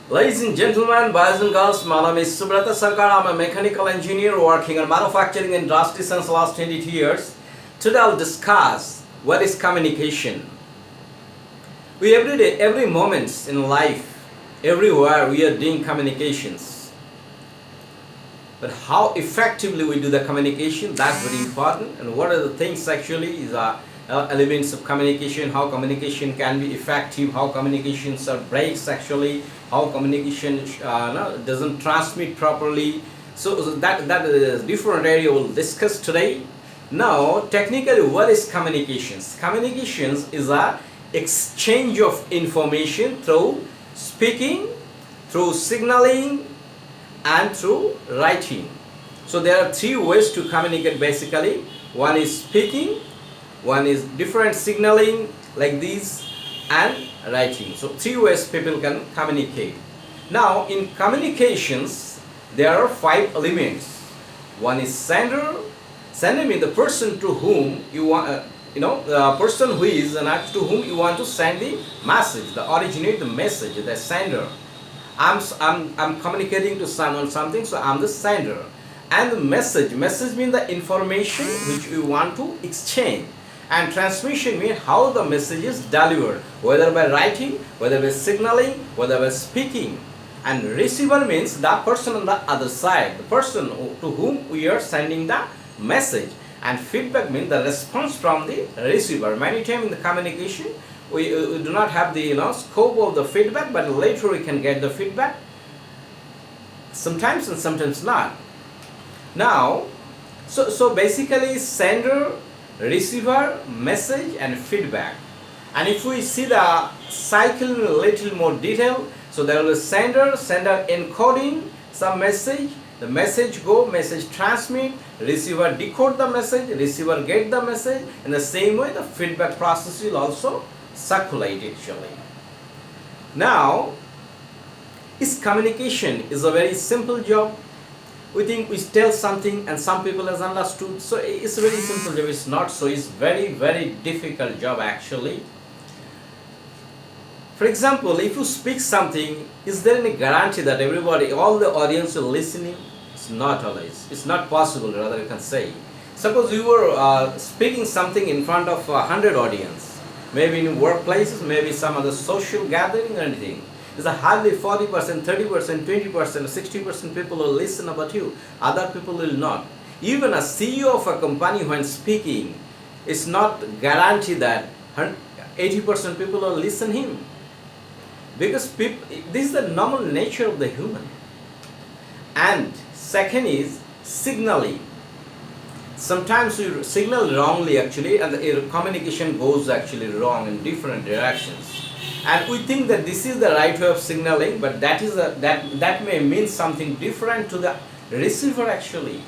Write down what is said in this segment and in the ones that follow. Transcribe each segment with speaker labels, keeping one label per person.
Speaker 1: Ladies and gentlemen, boys and girls, my name is Subrata Sarkar. I'm a mechanical engineer working in manufacturing industry since the last 22 years. Today I'll discuss what is communication. We every day, every moment in life, everywhere we are doing communications. But how effectively we do the communication, that's very important. And what are the things actually is elements of communication, how communication can be effective, how communications are breaks actually, how communication doesn't transmit properly. So that is a different area we'll discuss today. Now, technically, what is communications? Communications is a exchange of information through speaking, through signaling, and through writing. So there are three ways to communicate basically. One is speaking, one is different signaling like this, and writing. So three ways people can communicate. Now in communications there are five elements. One is sender. Sender means the person to whom you want, the person who is and to whom you want to send the message, the originate the message, the sender. I'm communicating to someone something, so I'm the sender. And the message means the information which you want to exchange. And transmission means how the message is delivered, whether by writing, whether by signaling, whether by speaking. And receiver means the person on the other side, the person to whom we are sending the message. And feedback means the response from the receiver. Many times in the communication, we do not have the scope of the feedback, but later we can get the feedback. Sometimes and sometimes not. Now, so basically sender, receiver, message, and feedback. And if we see the cycle in a little more detail, so there will be sender encoding some message, the message go, message transmit, receiver decode the message, receiver get the message. In the same way, the feedback process will also circulate actually. Now, is communication is a very simple job. We think we tell something and some people has understood. So it's a very simple job. It's not so. It's very, very difficult job actually. For example, if you speak something, is there any guarantee that everybody, all the audience will listening? It's not always. It's not possible, rather you can say. Suppose you were speaking something in front of 100 audience, maybe in workplaces, maybe some other social gathering or anything. There's a hardly 40%, 30%, 20%, 60% people will listen about you. Other people will not. Even a CEO of a company when speaking, it's not guaranteed that 80% people will listen him. Because this is the normal nature of the human. And second is signaling. Sometimes you signal wrongly actually, and the communication goes actually wrong in different directions. And we think that this is the right way of signaling, but that may mean something different to the receiver actually.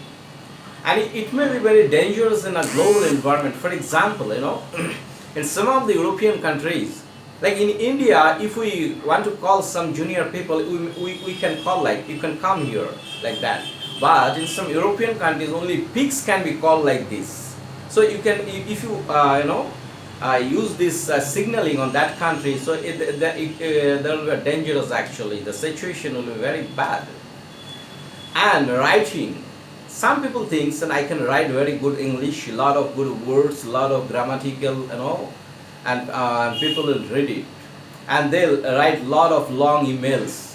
Speaker 1: And it may be very dangerous in a global environment. For example, in some of the European countries, like in India, if we want to call some junior people, we can call like, you can come here, like that. But in some European countries, only pigs can be called like this. So you can, if you, use this signaling on that country, so there will be dangerous actually. The situation will be very bad. And writing. Some people think that I can write very good English, a lot of good words, a lot of grammatical, and people will read it. And they'll write a lot of long emails.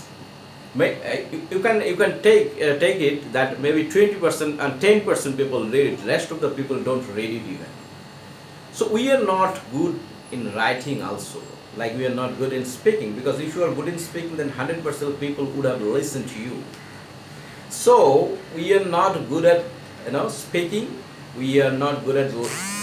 Speaker 1: You can take it that maybe 20% and 10% people read it, rest of the people don't read it even. So we are not good in writing also, like we are not good in speaking, because if you are good in speaking, then 100% of people would have listened to you. So we are not good at speaking, we are not good at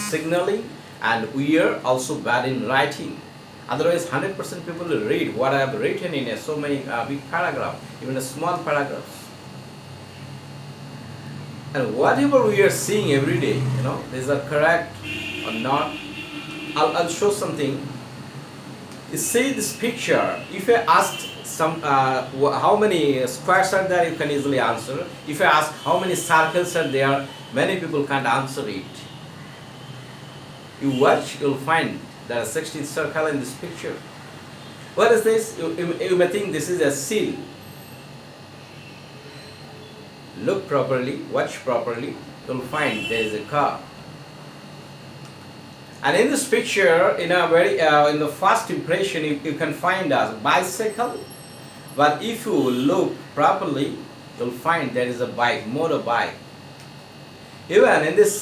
Speaker 1: signaling, and we are also bad in writing. Otherwise 100% people will read what I have written in so many big paragraphs, even a small paragraphs. And whatever we are seeing every day, these are correct or not. I'll show something. You see this picture. If I asked how many squares are there, you can easily answer. If I ask how many circles are there, many people can't answer it. You watch, you'll find there are 16 circles in this picture. What is this? You may think this is a seal. Look properly, watch properly, you'll find there is a car. And in this picture, in a very in the first impression, you can find a bicycle. But if you look properly, you'll find there is a bike, motorbike. Even in this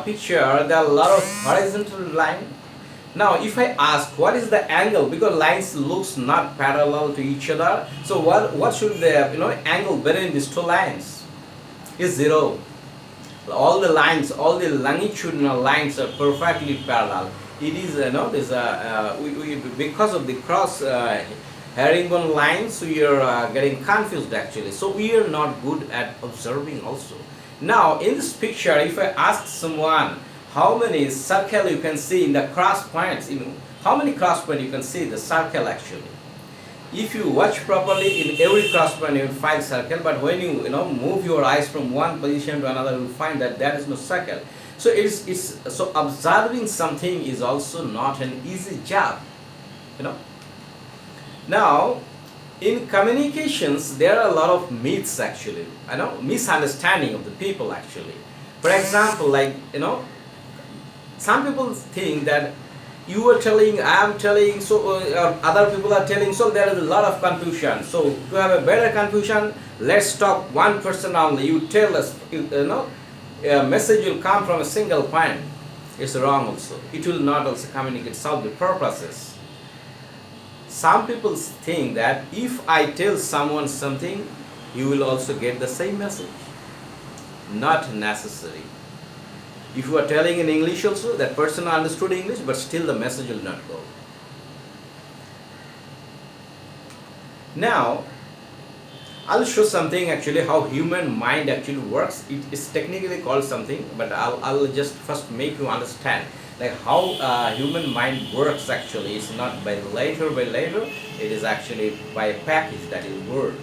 Speaker 1: picture, there are a lot of horizontal lines. Now, if I ask what is the angle, because lines looks not parallel to each other, so what should the angle between these two lines? Is zero. All the lines, all the longitudinal lines are perfectly parallel. It is because of the cross herringbone lines, we are getting confused actually. So we are not good at observing also. Now in this picture, if I ask someone how many circle you can see in the cross points, how many cross points you can see the circle actually. If you watch properly, in every cross point you will find circle, but when you move your eyes from one position to another, you will find that there is no circle. So so observing something is also not an easy job. Now in communications there are a lot of myths actually. Misunderstanding of the people actually. For example, some people think that you are telling, I am telling, so other people are telling, so there is a lot of confusion. So to have a better confusion, let's talk one person only. You tell us, a message will come from a single point. It's wrong also. It will not also communicate, solve the purposes. Some people think that if I tell someone something, you will also get the same message. Not necessary. If you are telling in English also, that person understood English, but still the message will not go. Now, I'll show something actually how human mind actually works. It is technically called something, but I'll just first make you understand like how human mind works actually. It's not by letter, it is actually by a package, that is word.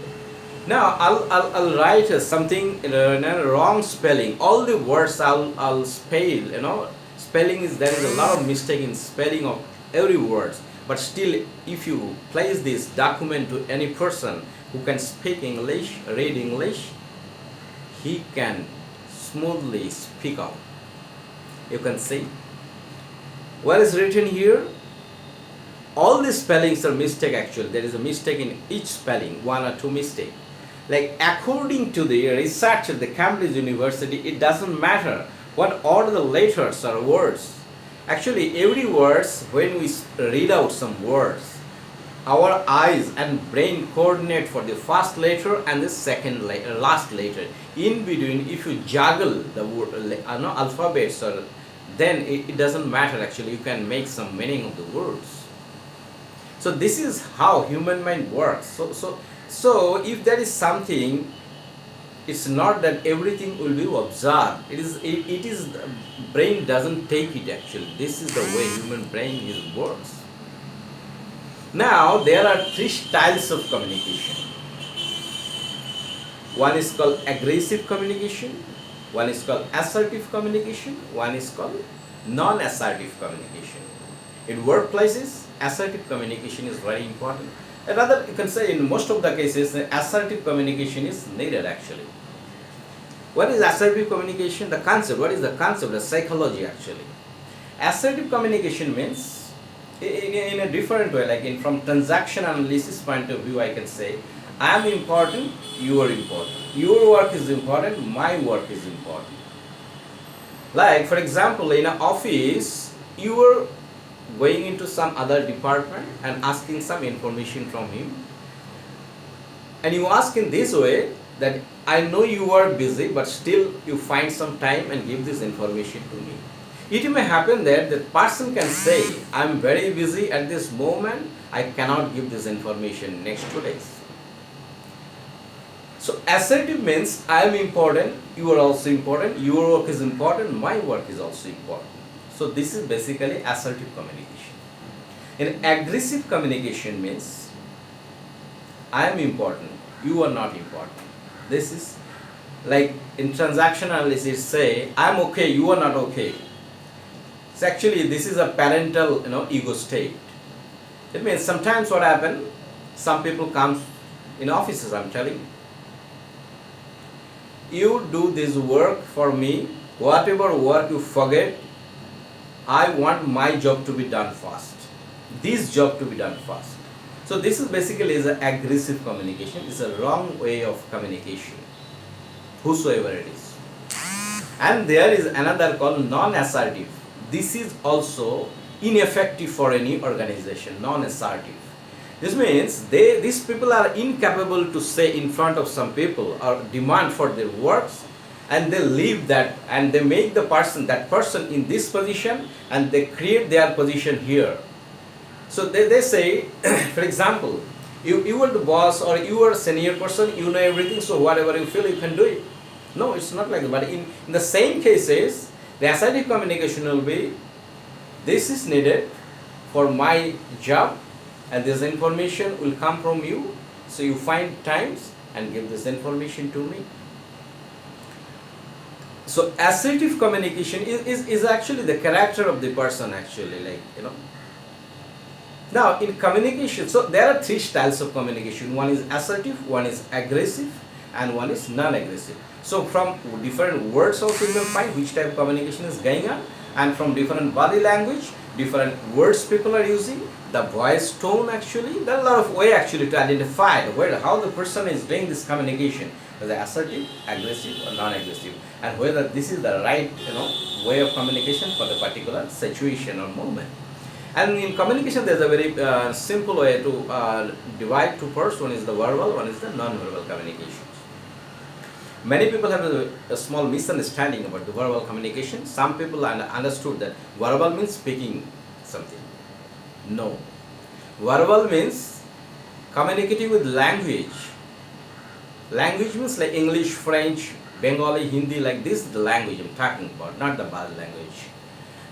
Speaker 1: Now I'll write something in a wrong spelling. All the words I'll spell. Spelling is, there is a lot of mistake in spelling of every word. But still, if you place this document to any person who can speak English, read English, he can smoothly speak out. You can see what is written here. All the spellings are mistake actually. There is a mistake in each spelling, one or two mistakes. Like according to the research at the Cambridge University, it doesn't matter what order the letters or words. Actually, every words, when we read out some words, our eyes and brain coordinate for the first letter and the second last letter. In between, if you juggle the alphabets, then it doesn't matter actually. You can make some meaning of the words. So this is how human mind works. So if there is something, it's not that everything will be observed. It is brain doesn't take it actually. This is the way human brain works. Now there are three styles of communication. One is called aggressive communication, one is called assertive communication, one is called non-assertive communication. In workplaces, assertive communication is very important. Rather, you can say in most of the cases, assertive communication is needed actually. What is assertive communication? The concept. What is the concept? The psychology actually. Assertive communication means, in a different way, like from transaction analysis point of view, I can say, I am important, you are important. Your work is important, my work is important. Like for example, in an office, you are going into some other department and asking some information from him, and you ask in this way that I know you are busy, but still you find some time and give this information to me. It may happen that the person can say, I am very busy at this moment, I cannot give this information next 2 days. So assertive means I am important, you are also important, your work is important, my work is also important. So this is basically assertive communication. In aggressive communication means I am important, you are not important. This is like in transaction analysis say I am okay, you are not okay. So actually this is a parental ego state. It means sometimes what happen, some people come in offices, I'm telling you. You do this work for me, whatever work you forget, I want my job to be done fast. This job to be done fast. So this is basically is an aggressive communication. It's a wrong way of communication, whosoever it is. And there is another called non-assertive. This is also ineffective for any organization, non-assertive. This means these people are incapable to say in front of some people or demand for their works, and they leave that and they make that person in this position, and they create their position here. So they say, for example, you are the boss or you are a senior person, you know everything, so whatever you feel you can do it. No, it's not like that. But in the same cases, the assertive communication will be, this is needed for my job, and this information will come from you, so you find times and give this information to me. So assertive communication is actually the character of the person actually, like, you know. Now in communication, so there are three styles of communication. One is assertive, one is aggressive, and one is non-aggressive. So from different words also you will find which type of communication is going on, and from different body language, different words people are using, the voice tone actually, there are a lot of way actually to identify how the person is doing this communication, whether assertive, aggressive or non-aggressive, and whether this is the right, you know, way of communication for the particular situation or moment. And in communication there is a very simple way to divide two parts. One is the verbal, one is the non-verbal communication. Many people have a small misunderstanding about the verbal communication. Some people understood that verbal means speaking something. No. Verbal means communicating with language. Language means like English, French, Bengali, Hindi, like this is the language I'm talking about, not the body language.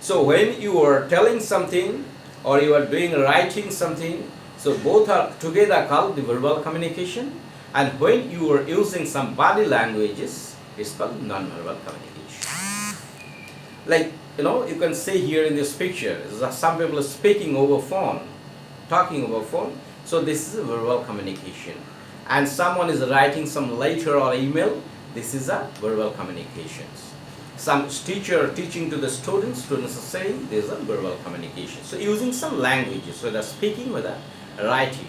Speaker 1: So when you are telling something or you are writing something, so both are together called the verbal communication. And when you are using some body languages, it's called non-verbal communication. Like, you know, you can see here in this picture, some people are speaking over phone, talking over phone. So this is a verbal communication. And someone is writing some letter or email, this is a verbal communications. Some teacher teaching to the students are saying this is a verbal communication. So using some languages, whether speaking, whether writing.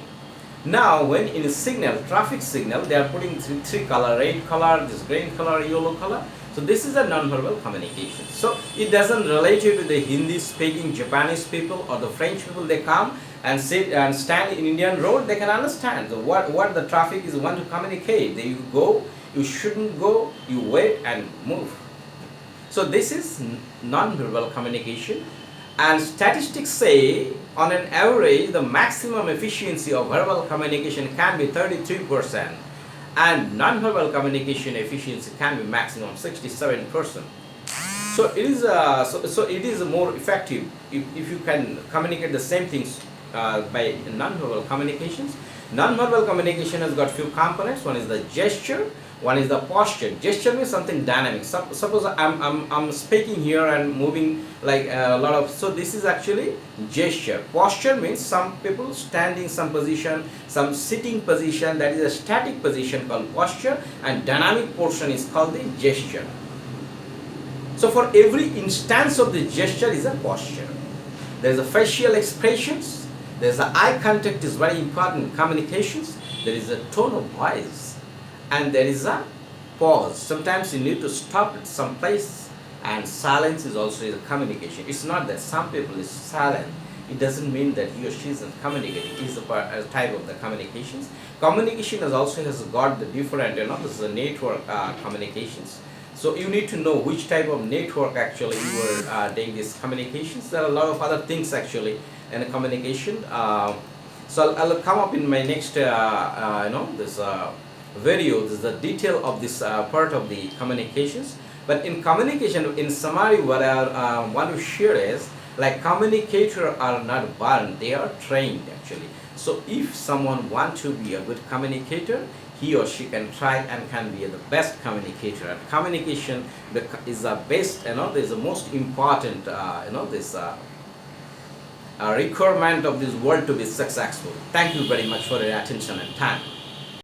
Speaker 1: Now when in a signal, traffic signal, they are putting three color, red color, this green color, yellow color. So this is a non-verbal communication. So it doesn't relate to the Hindi speaking Japanese people or the French people. They come and sit and stand in Indian road, they can understand what the traffic is want to communicate. They you go, you shouldn't go, you wait and move. So this is non-verbal communication. And statistics say, on an average, the maximum efficiency of verbal communication can be 33%, and non-verbal communication efficiency can be maximum 67%. So it is it is more effective if you can communicate the same things by non-verbal communications. Non-verbal communication has got few components. One is the gesture. One is the posture. Gesture means something dynamic. Suppose I'm speaking here and moving like a lot of, so this is actually gesture. Posture means some people standing some position, some sitting position, that is a static position called posture, and dynamic portion is called the gesture. So for every instance of the gesture is a posture. There is a facial expressions, there is a eye contact is very important in communications, there is a tone of voice, and there is a pause. Sometimes you need to stop at some place, and silence is also a communication. It's not that some people is silent, it doesn't mean that he or she isn't communicating. It is a type of the communications. Communication has got the different, this is a network communications. So you need to know which type of network actually you are doing these communications. There are a lot of other things actually in communication. So I'll come up in my next this video. This is the detail of this part of the communications. But in communication, in summary, what I want to share is, like, communicators are not born, they are trained actually. So if someone wants to be a good communicator, he or she can try and can be the best communicator. And communication is the best, is the most important, requirement of this world to be successful. Thank you very much for your attention and time.